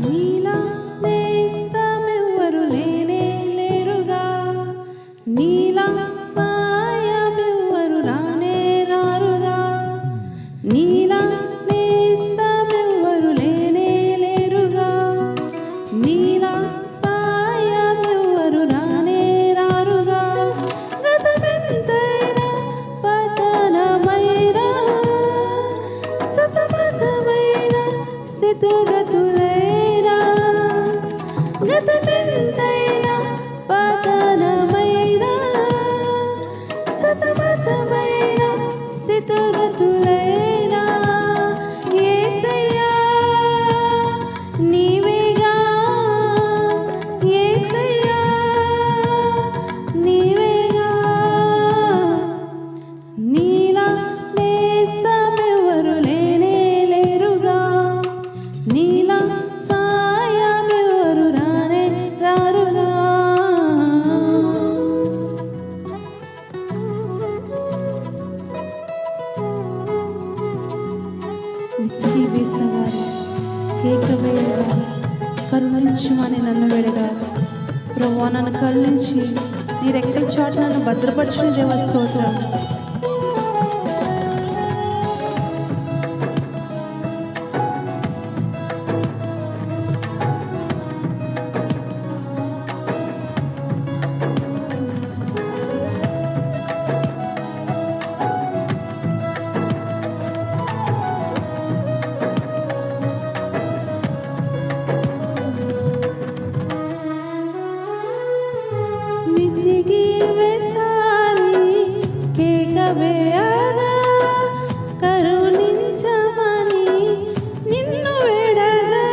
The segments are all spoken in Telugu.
నీలా నేస్తమెవ్వరు లేనే లేరుగా, నీలా సాయమెవ్వరు రానే రారుగా, నీలా నేస్తమెవ్వరు లేనే లేరుగా, నీలా సాయమెవ్వరు రానే రారుగా. గతమెంతైనా పతనమైనా సతమతమైన స్థితిగతులైనా, గతమెంతైనా పతనమైనా సతమతమైన స్థితిగతులైనా, యేసయ్యా నీవేగా, యేసయ్యా నీవేగా. నీలా నేస్తమెవ్వరు లేనే లేరుగా, నీలా సాయమెవ్వరు రానే రారుగా. విసిగి వేసగారు, కేక వేయగా, కరుణించుమని నన్ను వేడగా, ప్రభువా నన్ను కరుణించి నీ రెక్కల చాటు నన్ను భద్రపరచిన దేవా స్తోత్రం. విసిగి వేసారి కేక వేయగా, కరుణించమని నిన్ను వేడగా,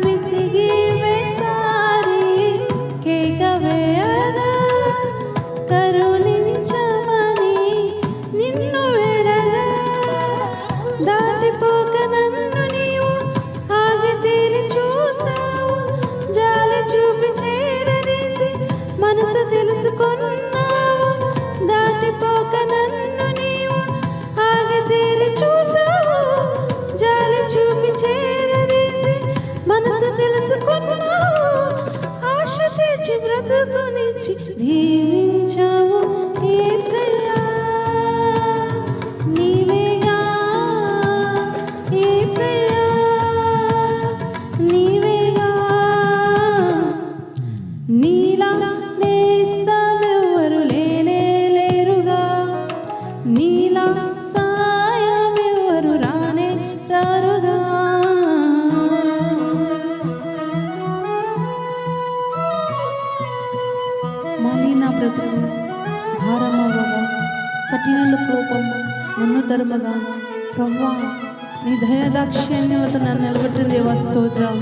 విసిగి వేసారి కేక వేయగా, కరుణించమని నిన్ను వేడగా, దాటిపోక నన్ను నీవు ఆగి తీరి చూసావు, జాలి చూపి చేరదీసి మనసు తెలుసుకున్నావు. దాటిపోక నన్ను నీవు ఆగి తీరి చూసావు, జాలి చూపి చేరదీసి మనసు తెలుసుకున్నావు. ఆశ తీర్చి బ్రతుకునిచ్చి దీవించావు యేసయ్యా నీవేగా, యేసయ్యా నీవేగా. నీలా నేస్తమెవ్వరు లేనే లేరుగా, నీలా సాయమెవ్వరు రానే రారుగా. మళ్ళీ నా బ్రతుకు భారమవ్వగా, కఠినలు కోపం నన్ను తరుమగా, ప్రభువా నీ దయాదాక్షిణ్యములతో నన్ను నిలబెట్టిన దేవా స్తోత్రం.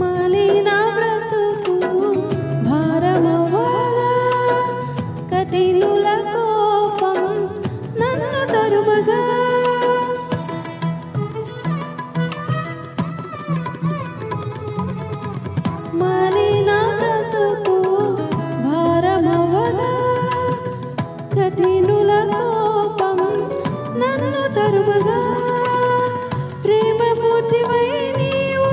మళ్ళీ నా బ్రతుకు భారమవ్వగా, కఠినుల కోపం నన్ను తరుమగా, మళ్ళీ నా బ్రతుకు భారమవ్వగా, కఠినుల కోపం నన్ను తరుమగా, ప్రేమమూర్తివై నీవు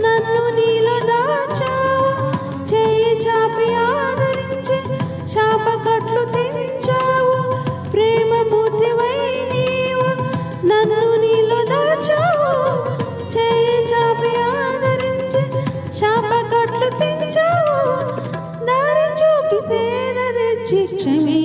నన్ను నీలో దాచావు, చేయి చాపి ఆదరించి శాపకట్లు తెంచావు. ప్రేమమూర్తివై నీవు నన్ను నీలో దాచావు, చేయి చాపి ఆదరించి శాపకట్లు తెంచావు. దారి చూపి సేద తెచ్చి క్షమి